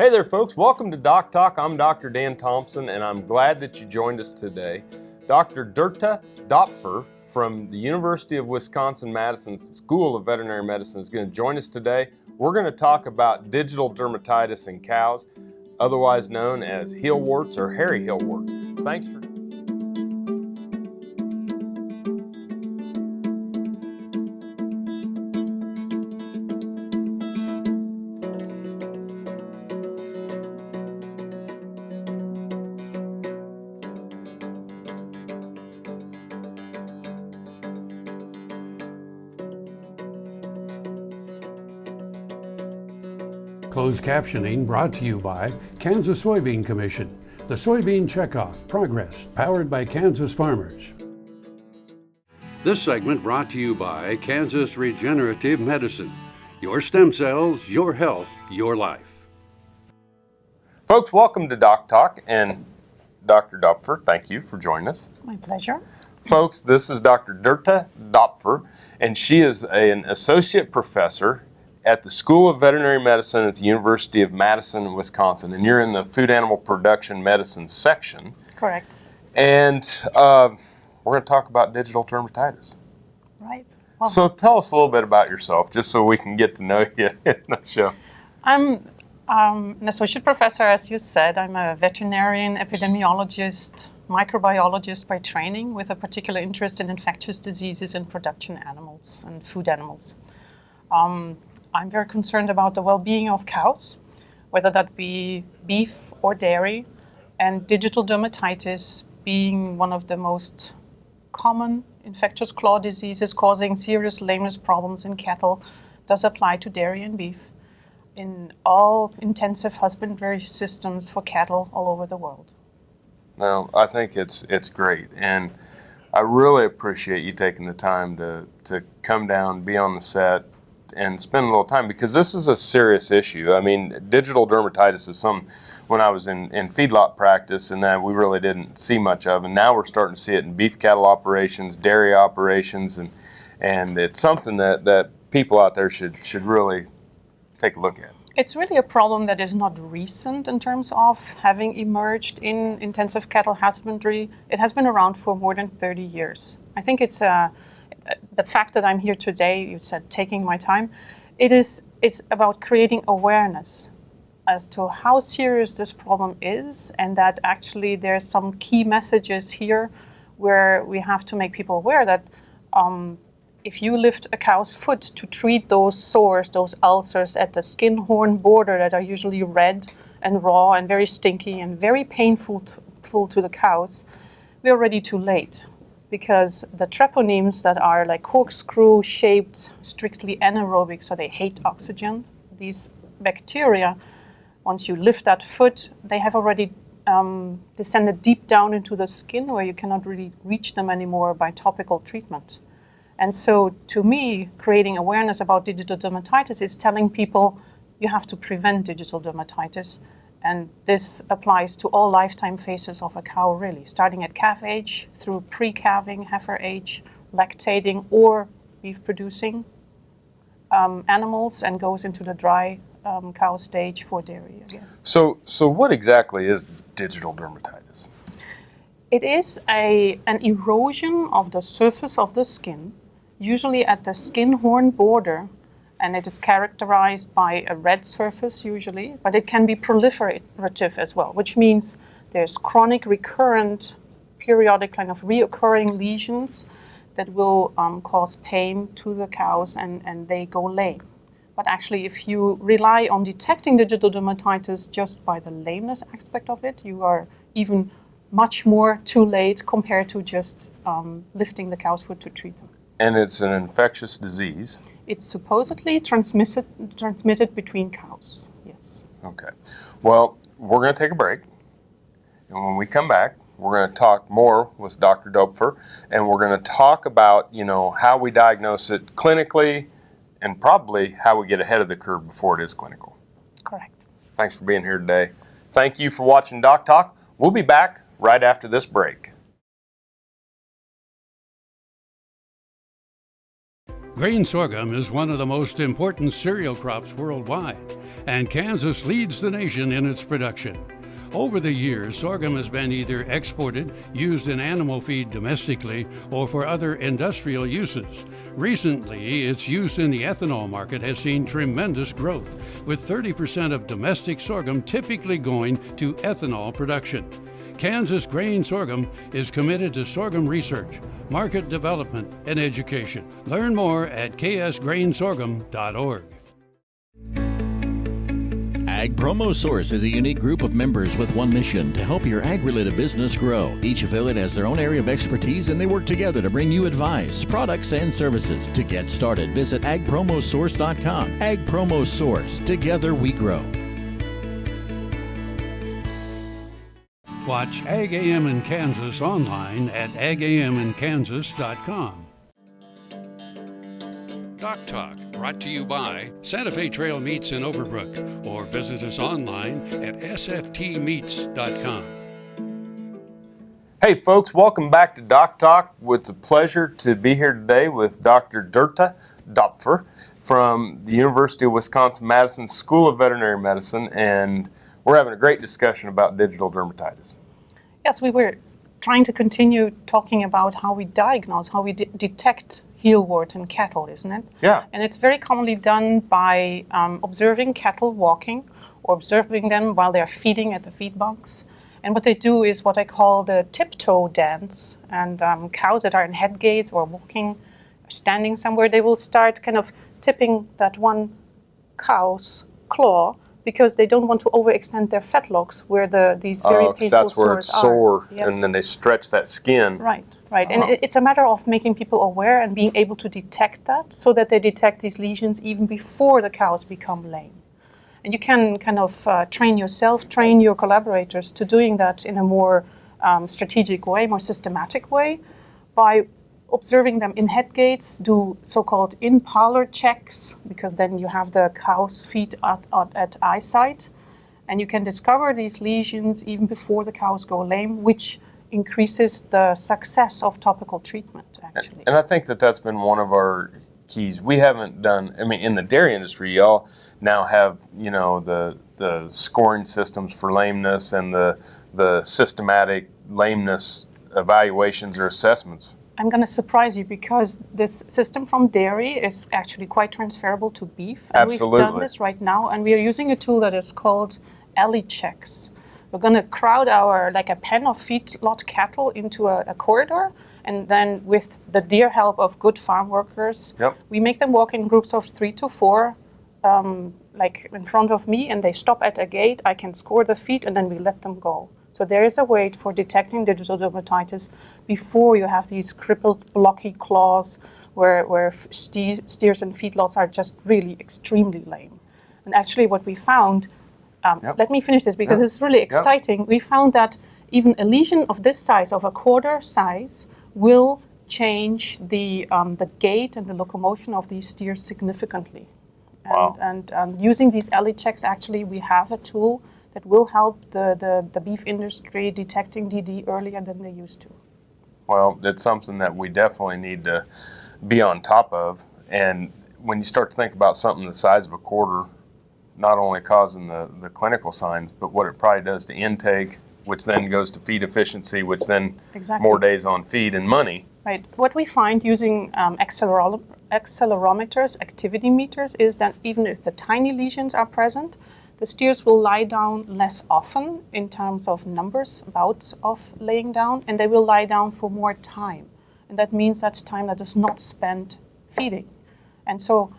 Hey there, folks. Welcome to DocTalk. I'm Dr. Dan Thomson, and I'm glad that you joined us today. Dr. Dorte Dopfer from the University of Wisconsin-Madison School of Veterinary Medicine is going to join us today. We're going to talk about digital dermatitis in cows, otherwise known as heel warts or hairy heel warts. Thanks for Closed captioning brought to you by Kansas Soybean Commission. The Soybean Checkoff Progress, powered by Kansas farmers. This segment brought to you by Kansas Regenerative Medicine. Your stem cells, your health, your life. Folks, welcome to DocTalk, and Dr. Dopfer, thank you for joining us. My pleasure. Folks, this is Dr. Dorte Dopfer, and she is an associate professor at the School of Veterinary Medicine at the University of Madison in Wisconsin, and you're in the Food Animal Production Medicine section. Correct. And we're going to talk about digital dermatitis. Right. Well, So tell us a little bit about yourself, just so we can get to know you in the show. I'm an associate professor, as you said. I'm a veterinarian, epidemiologist, microbiologist by training, with a particular interest in infectious diseases in production animals and food animals. I'm very concerned about the well-being of cows, whether that be beef or dairy, and digital dermatitis being one of the most common infectious claw diseases causing serious lameness problems in cattle does apply to dairy and beef in all intensive husbandry systems for cattle all over the world. Well, I think it's great, and I really appreciate you taking the time to come down, be on the set, and spend a little time, because this is a serious issue. I mean, digital dermatitis is something when I was in feedlot practice, and that we really didn't see much of, and now we're starting to see it in beef cattle operations, dairy operations, and it's something that people out there should really take a look at. It's really a problem that is not recent in terms of having emerged in intensive cattle husbandry. It has been around for more than 30 years. I think it's the fact that I'm here today, you said taking my time, it's about creating awareness as to how serious this problem is, and that actually there's some key messages here where we have to make people aware that if you lift a cow's foot to treat those sores, those ulcers at the skin-horn border that are usually red and raw and very stinky and very painful to the cows, we're already too late. Because the treponemes that are like corkscrew-shaped, strictly anaerobic, so they hate oxygen, these bacteria, once you lift that foot, they have already descended deep down into the skin where you cannot really reach them anymore by topical treatment. And so, to me, creating awareness about digital dermatitis is telling people you have to prevent digital dermatitis. And this applies to all lifetime phases of a cow, really, starting at calf age, through pre-calving, heifer age, lactating or beef-producing animals, and goes into the dry cow stage for dairy again. So what exactly is digital dermatitis? It is an erosion of the surface of the skin, usually at the skin-horn border, and it is characterized by a red surface usually, but it can be proliferative as well, which means there's chronic, recurrent, periodic kind of reoccurring lesions that will cause pain to the cows, and they go lame. But actually, if you rely on detecting digital dermatitis just by the lameness aspect of it, you are even much more too late compared to just lifting the cow's foot to treat them. And it's an infectious disease. It's supposedly transmitted between cows, yes. Okay. Well, we're going to take a break. And when we come back, we're going to talk more with Dr. Dopfer, and we're going to talk about, how we diagnose it clinically, and probably how we get ahead of the curve before it is clinical. Correct. Thanks for being here today. Thank you for watching DocTalk. We'll be back right after this break. Grain sorghum is one of the most important cereal crops worldwide. and Kansas leads the nation in its production. Over the years, sorghum has been either exported, used in animal feed domestically, or for other industrial uses. Recently, its use in the ethanol market has seen tremendous growth, with 30% of domestic sorghum typically going to ethanol production. Kansas Grain Sorghum is committed to sorghum research, market development, and education. Learn more at ksgrainsorghum.org. Ag Promo Source is a unique group of members with one mission: to help your ag-related business grow. Each affiliate has their own area of expertise, and they work together to bring you advice, products, and services. To get started, visit agpromosource.com. Ag Promo Source. Together we grow. Watch Ag AM in Kansas online at agaminkansas.com. DocTalk, brought to you by Santa Fe Trail Meats in Overbrook, or visit us online at sftmeats.com. Hey folks, welcome back to DocTalk. It's a pleasure to be here today with Dr. Dorte Dopfer from the University of Wisconsin-Madison School of Veterinary Medicine, and we're having a great discussion about digital dermatitis. Yes, we were trying to continue talking about how we diagnose, how we detect heel warts in cattle, isn't it? Yeah. And it's very commonly done by observing cattle walking or observing them while they're feeding at the feed bunks. And what they do is what I call the tiptoe dance. And cows that are in head gates or walking, standing somewhere, they will start kind of tipping that one cow's claw because they don't want to overextend their fetlocks where these very painful that's where sores it's sore, are. Yes. and then they stretch that skin. Right. And it's a matter of making people aware and being able to detect that so that they detect these lesions even before the cows become lame. And you can kind of train yourself, train your collaborators to doing that in a more strategic way, more systematic way, by observing them in head gates, do so-called in-parlor checks, because then you have the cow's feet at eyesight, and you can discover these lesions even before the cows go lame, which increases the success of topical treatment, actually. And I think that's been one of our keys. We haven't done, in the dairy industry, y'all now have, the scoring systems for lameness and the systematic lameness evaluations or assessments. I'm going to surprise you because this system from dairy is actually quite transferable to beef. And Absolutely. We've done this right now, and we are using a tool that is called alley checks. We're going to crowd a pen of feedlot cattle into a corridor, and then with the dear help of good farm workers, we make them walk in groups of 3 to 4, like in front of me, and they stop at a gate. I can score the feet, and then we let them go. So there is a way for detecting digital dermatitis before you have these crippled, blocky claws where steers and feedlots are just really extremely lame. And actually what we found, let me finish this because it's really exciting. We found that even a lesion of this size, of a quarter size, will change the gait and the locomotion of these steers significantly. Wow. And using these alley checks, actually we have a tool that will help the beef industry detecting DD earlier than they used to. Well, it's something that we definitely need to be on top of. And when you start to think about something the size of a quarter, not only causing the clinical signs, but what it probably does to intake, which then goes to feed efficiency, which then more days on feed and money. Right. What we find using accelerometers, activity meters, is that even if the tiny lesions are present, the steers will lie down less often in terms of bouts of laying down, and they will lie down for more time. And that means that's time that is not spent feeding. And so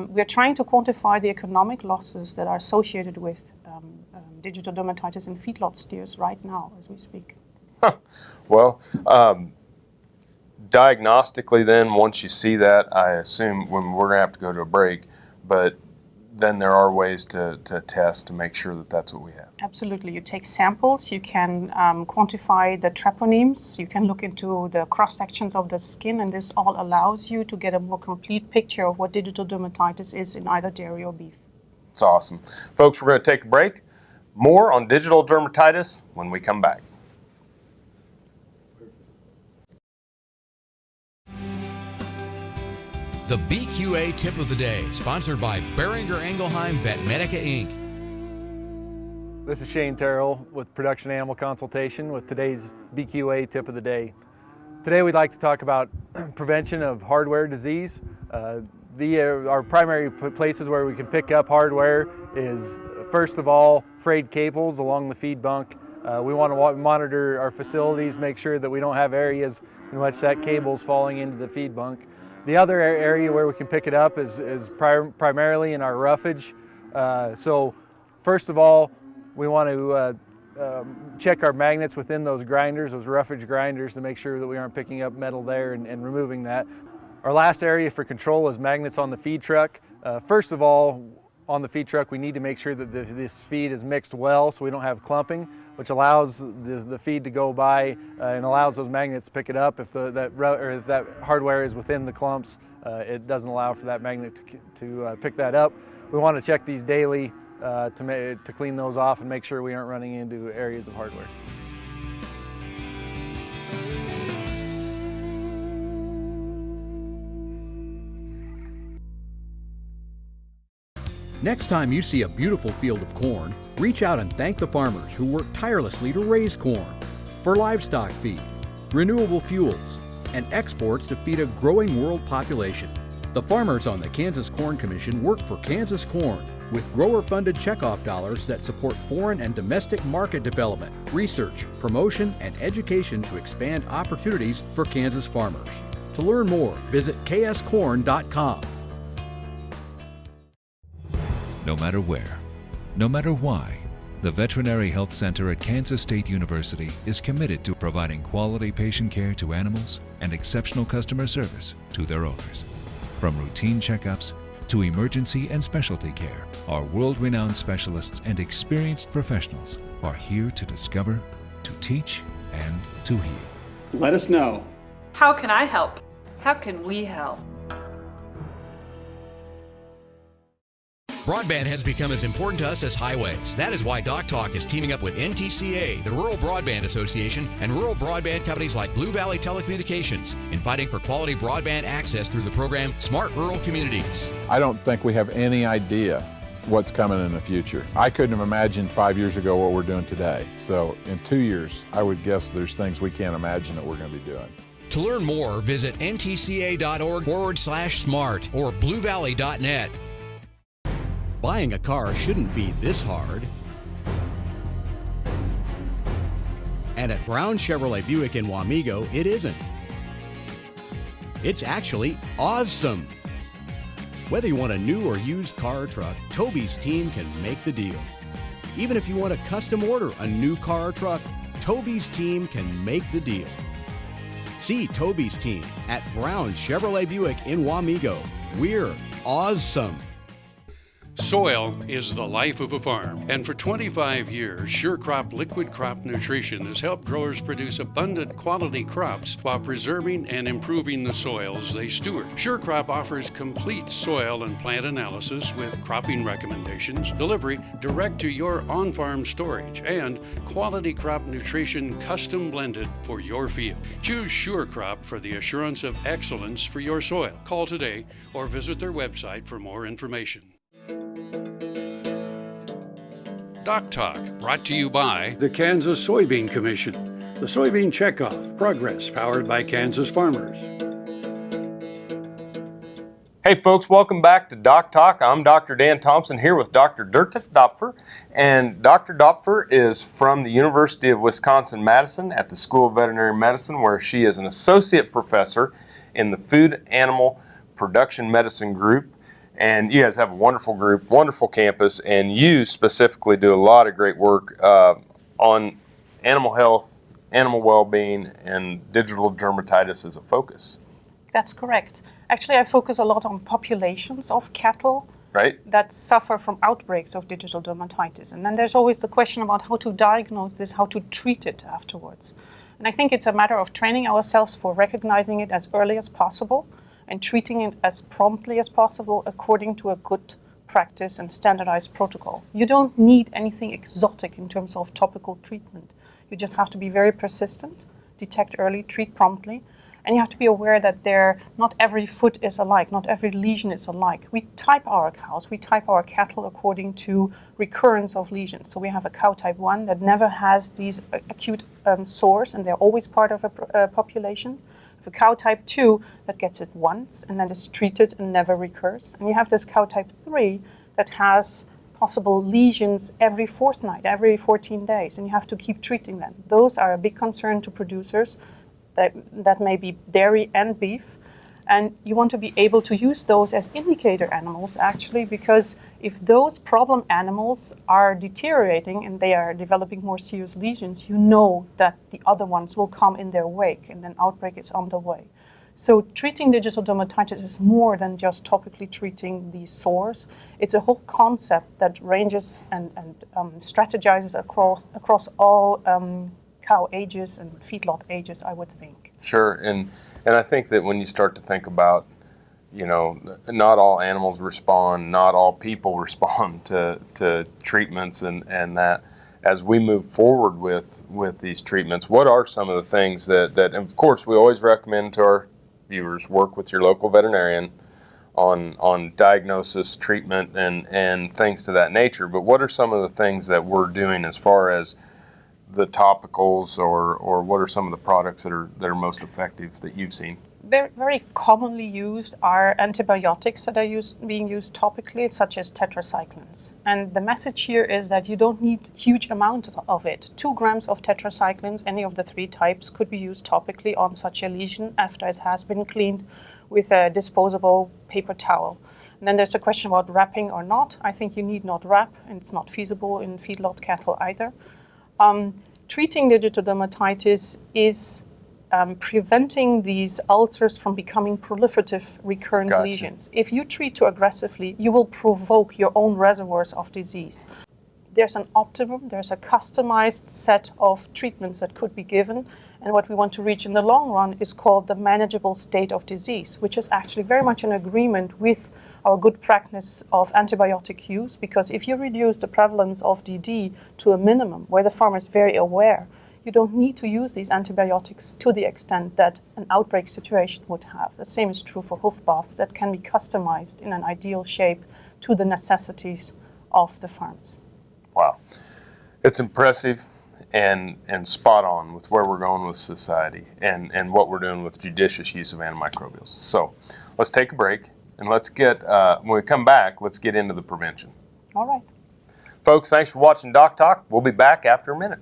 we're trying to quantify the economic losses that are associated with digital dermatitis in feedlot steers right now as we speak. Well, diagnostically then, once you see that, I assume we're going to have to go to a break, but then there are ways to test to make sure that that's what we have. Absolutely. You take samples, you can quantify the treponemes, you can look into the cross-sections of the skin, and this all allows you to get a more complete picture of what digital dermatitis is in either dairy or beef. It's awesome. Folks, we're going to take a break. More on digital dermatitis when we come back. The BQA Tip of the Day, sponsored by Beringer Ingelheim Vetmedica Inc. This is Shane Terrell with Production Animal Consultation with today's BQA Tip of the Day. Today we'd like to talk about prevention of hardware disease. Our primary places where we can pick up hardware is, first of all, frayed cables along the feed bunk. We want to monitor our facilities, make sure that we don't have areas in which that cable's falling into the feed bunk. The other area where we can pick it up is primarily in our roughage. So first of all, we want to check our magnets within those grinders, those roughage grinders, to make sure that we aren't picking up metal there and removing that. Our last area for control is magnets on the feed truck. First of all, on the feed truck, we need to make sure that this feed is mixed well so we don't have clumping, which allows the feed to go by and allows those magnets to pick it up. If that hardware is within the clumps, it doesn't allow for that magnet to pick that up. We want to check these daily to clean those off and make sure we aren't running into areas of hardware. Next time you see a beautiful field of corn, reach out and thank the farmers who work tirelessly to raise corn for livestock feed, renewable fuels, and exports to feed a growing world population. The farmers on the Kansas Corn Commission work for Kansas Corn with grower-funded checkoff dollars that support foreign and domestic market development, research, promotion, and education to expand opportunities for Kansas farmers. To learn more, visit kscorn.com. No matter where, no matter why, the Veterinary Health Center at Kansas State University is committed to providing quality patient care to animals and exceptional customer service to their owners. From routine checkups to emergency and specialty care, our world-renowned specialists and experienced professionals are here to discover, to teach, and to heal. Let us know. How can I help? How can we help? Broadband has become as important to us as highways. That is why DocTalk is teaming up with NTCA, the Rural Broadband Association, and rural broadband companies like Blue Valley Telecommunications in fighting for quality broadband access through the program Smart Rural Communities. I don't think we have any idea what's coming in the future. I couldn't have imagined 5 years ago what we're doing today. So in 2 years, I would guess there's things we can't imagine that we're going to be doing. To learn more, visit ntca.org/smart or bluevalley.net. Buying a car shouldn't be this hard. And at Brown Chevrolet Buick in Wamego, it isn't. It's actually awesome. Whether you want a new or used car or truck, Toby's team can make the deal. Even if you want to custom order a new car or truck, Toby's team can make the deal. See Toby's team at Brown Chevrolet Buick in Wamego. We're awesome. Soil is the life of a farm, and for 25 years, SureCrop Liquid Crop Nutrition has helped growers produce abundant quality crops while preserving and improving the soils they steward. SureCrop offers complete soil and plant analysis with cropping recommendations, delivery direct to your on-farm storage, and quality crop nutrition custom blended for your field. Choose SureCrop for the assurance of excellence for your soil. Call today or visit their website for more information. DocTalk, brought to you by the Kansas Soybean Commission, the Soybean Checkoff, progress powered by Kansas farmers. Hey folks, welcome back to Doc Talk. I'm Dr. Dan Thomson here with Dr. Dorte Dopfer, and Dr. Dopfer is from the University of Wisconsin-Madison at the School of Veterinary Medicine, where she is an associate professor in the Food Animal Production Medicine group. And you guys have a wonderful group, wonderful campus, and you specifically do a lot of great work on animal health, animal well-being, and digital dermatitis as a focus. That's correct. Actually, I focus a lot on populations of cattle that suffer from outbreaks of digital dermatitis. And then there's always the question about how to diagnose this, how to treat it afterwards. And I think it's a matter of training ourselves for recognizing it as early as possible and treating it as promptly as possible according to a good practice and standardized protocol. You don't need anything exotic in terms of topical treatment. You just have to be very persistent, detect early, treat promptly, And you have to be aware that not every foot is alike, not every lesion is alike. We type our cows, we type our cattle according to recurrence of lesions. So we have a cow type 1 that never has these acute sores, and they're always part of a population. A cow type 2 that gets it once and then is treated and never recurs. And you have this cow type 3 that has possible lesions every fortnight, every 14 days, and you have to keep treating them. Those are a big concern to producers. That may be dairy and beef. And you want to be able to use those as indicator animals, actually, because if those problem animals are deteriorating and they are developing more serious lesions, you know that the other ones will come in their wake and an outbreak is on the way. So treating digital dermatitis is more than just topically treating the sores. It's a whole concept that ranges and strategizes across all cow ages and feedlot ages, I would think. Sure, and I think that when you start to think about, not all animals respond, not all people respond to treatments, and that as we move forward with these treatments, what are some of the things that of course we always recommend to our viewers, work with your local veterinarian on diagnosis, treatment, and things to that nature, but what are some of the things that we're doing as far as the topicals, or what are some of the products that are most effective that you've seen? Very, very commonly used are antibiotics that are being used topically, such as tetracyclines. And the message here is that you don't need huge amounts of it. 2 grams of tetracyclines, any of the 3 types, could be used topically on such a lesion after it has been cleaned with a disposable paper towel. And then there's a question about wrapping or not. I think you need not wrap, and it's not feasible in feedlot cattle either. Treating digital dermatitis is preventing these ulcers from becoming proliferative recurrent Gotcha. lesions. If you treat too aggressively, you will provoke your own reservoirs of disease. There's an optimum, there's a customized set of treatments that could be given, and what we want to reach in the long run is called the manageable state of disease, which is actually very much in agreement with our good practice of antibiotic use, because if you reduce the prevalence of DD to a minimum, where the farmer is very aware, you don't need to use these antibiotics to the extent that an outbreak situation would have. The same is true for hoof baths that can be customized in an ideal shape to the necessities of the farms. Wow. It's impressive and spot on with where we're going with society and what we're doing with judicious use of antimicrobials. So let's take a break. And let's get, when we come back, let's get into the prevention. All right. Folks, thanks for watching DocTalk. We'll be back after a minute.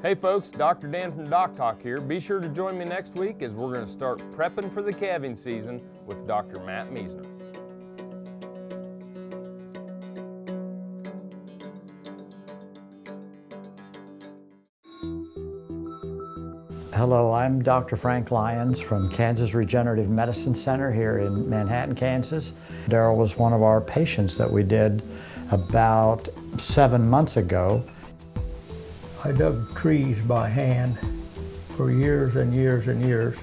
Hey folks, Dr. Dan from DocTalk here. Be sure to join me next week as we're going to start prepping for the calving season with Dr. Matt Meisner. Hello, I'm Dr. Frank Lyons from Kansas Regenerative Medicine Center here in Manhattan, Kansas. Daryl was one of our patients that we did about 7 months ago. I dug trees by hand for years and years and years.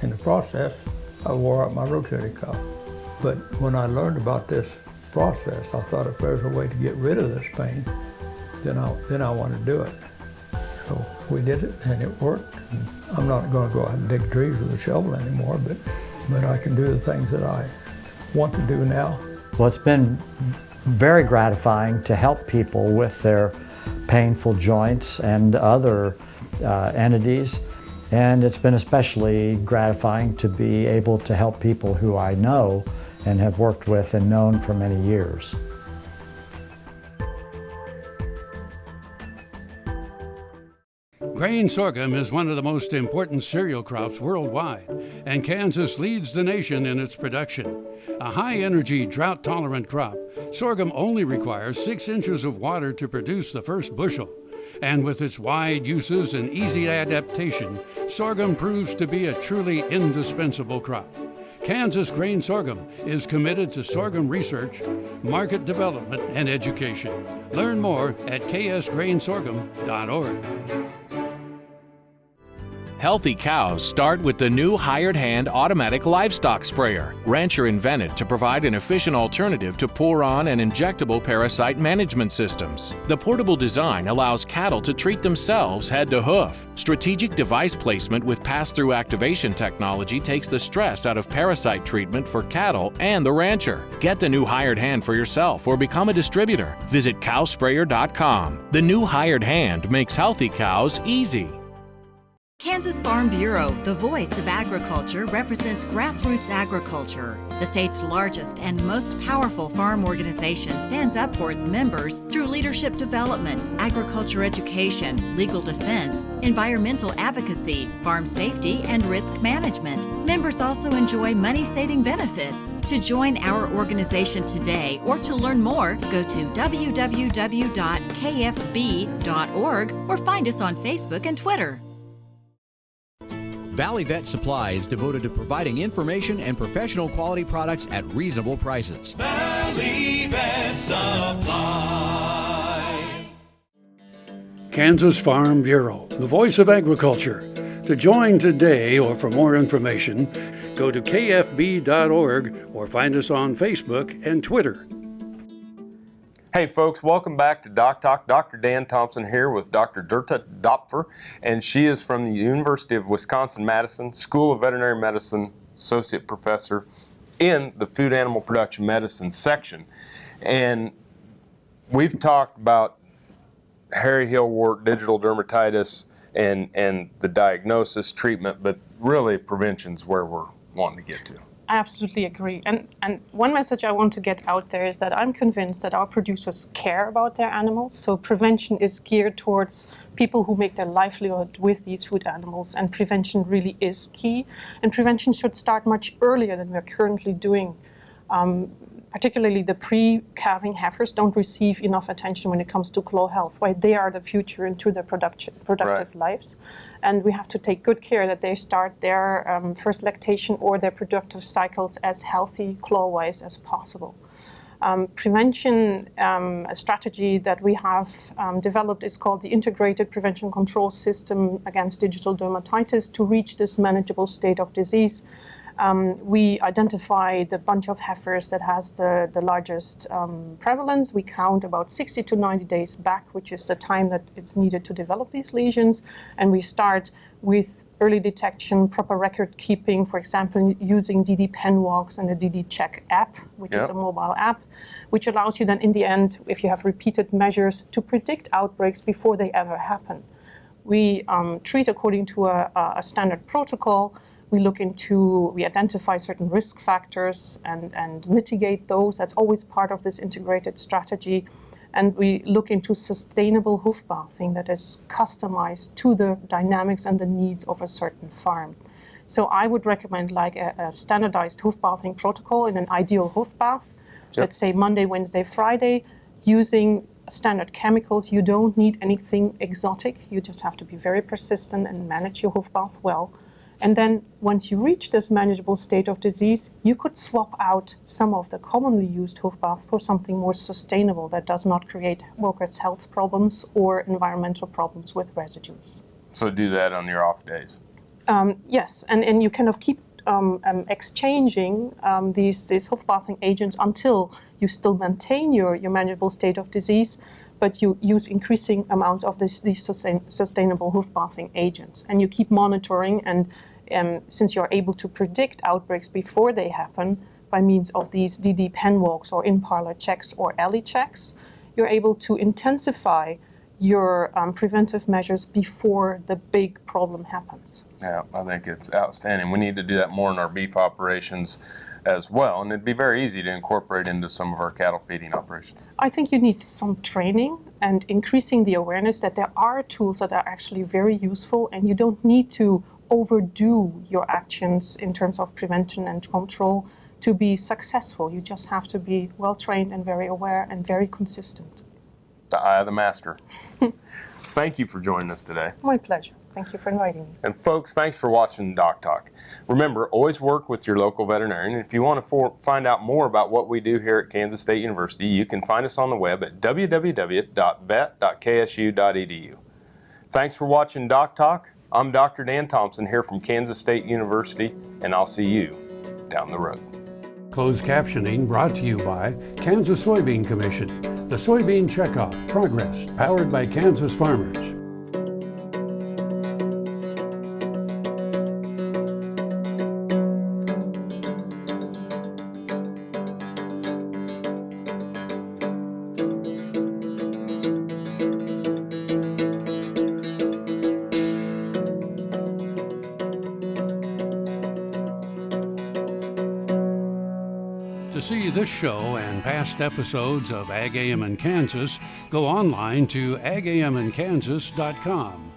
In the process, I wore out my rotator cuff. But when I learned about this process, I thought if there's a way to get rid of this pain, then I want to do it. So we did it, and it worked. And I'm not going to go out and dig trees with a shovel anymore, but I can do the things that I want to do now. Well, it's been very gratifying to help people with their painful joints and other entities, and it's been especially gratifying to be able to help people who I know and have worked with and known for many years. Grain sorghum is one of the most important cereal crops worldwide, and Kansas leads the nation in its production. A high-energy, drought-tolerant crop, sorghum only requires 6 inches of water to produce the first bushel. And with its wide uses and easy adaptation, sorghum proves to be a truly indispensable crop. Kansas Grain Sorghum is committed to sorghum research, market development, and education. Learn more at ksgrainsorghum.org. Healthy cows start with the new hired hand automatic livestock sprayer. Rancher invented to provide an efficient alternative to pour-on and injectable parasite management systems. The portable design allows cattle to treat themselves head to hoof. Strategic device placement with pass-through activation technology takes the stress out of parasite treatment for cattle and the rancher. Get the new hired hand for yourself or become a distributor. Visit cowsprayer.com. The new hired hand makes healthy cows easy. Kansas Farm Bureau, the voice of agriculture, represents grassroots agriculture. The state's largest and most powerful farm organization stands up for its members through leadership development, agriculture education, legal defense, environmental advocacy, farm safety, and risk management. Members also enjoy money-saving benefits. To join our organization today or to learn more, go to www.kfb.org or find us on Facebook and Twitter. Valley Vet Supply is devoted to providing information and professional quality products at reasonable prices. Valley Vet Supply. Kansas Farm Bureau, the voice of agriculture. To join today or for more information, go to kfb.org or find us on Facebook and Twitter. Hey folks, welcome back to DocTalk. Dr. Dan Thomson here with Dr. Dorte Dopfer, and she is from the University of Wisconsin-Madison, School of Veterinary Medicine, Associate Professor in the Food Animal Production Medicine section. And we've talked about hairy heel wart, digital dermatitis, and the diagnosis, treatment, but really prevention's where we're wanting to get to. I absolutely agree. And one message I want to get out there is that I'm convinced that our producers care about their animals. So prevention is geared towards people who make their livelihood with these food animals. And prevention really is key. And prevention should start much earlier than we're currently doing. Particularly the pre-calving heifers don't receive enough attention when it comes to claw health, right? They are the future into their productive lives. And we have to take good care that they start their first lactation or their productive cycles as healthy claw-wise as possible. Prevention strategy that we have developed is called the Integrated Prevention Control System Against Digital Dermatitis to reach this manageable state of disease. We identify the bunch of heifers that has the largest prevalence. We count about 60 to 90 days back, which is the time that it's needed to develop these lesions. And we start with early detection, proper record keeping, for example, using DD Pen Walks and the DD Check app, which is a mobile app, which allows you then in the end, if you have repeated measures, to predict outbreaks before they ever happen. We treat according to a standard protocol. We identify certain risk factors and mitigate those. That's always part of this integrated strategy. And we look into sustainable hoof bathing that is customized to the dynamics and the needs of a certain farm. So I would recommend like a standardized hoof bathing protocol in an ideal hoof bath. Let's say Monday, Wednesday, Friday, using standard chemicals. You don't need anything exotic. You just have to be very persistent and manage your hoof bath well. And then once you reach this manageable state of disease, you could swap out some of the commonly used hoof baths for something more sustainable that does not create workers' health problems or environmental problems with residues. So do that on your off days? Yes, and you kind of keep exchanging these hoof bathing agents until you still maintain your manageable state of disease, but you use increasing amounts of these sustainable hoof bathing agents. And you keep monitoring, and since you're able to predict outbreaks before they happen by means of these DD Pen Walks or in-parlor checks or alley checks, you're able to intensify your preventive measures before the big problem happens. Yeah, I think it's outstanding. We need to do that more in our beef operations as well, and it'd be very easy to incorporate into some of our cattle feeding operations. I think you need some training and increasing the awareness that there are tools that are actually very useful, and you don't need to overdo your actions in terms of prevention and control to be successful. You just have to be well trained and very aware and very consistent. The eye of the master. Thank you for joining us today. My pleasure. Thank you for inviting me. And folks, thanks for watching DocTalk. Remember, always work with your local veterinarian. And if you want to find out more about what we do here at Kansas State University, you can find us on the web at www.vet.ksu.edu. Thanks for watching DocTalk. I'm Dr. Dan Thomson here from Kansas State University, and I'll see you down the road. Closed captioning brought to you by Kansas Soybean Commission. The Soybean Checkoff Progress, powered by Kansas farmers. To see this show and past episodes of Ag AM in Kansas, go online to agamnkansas.com.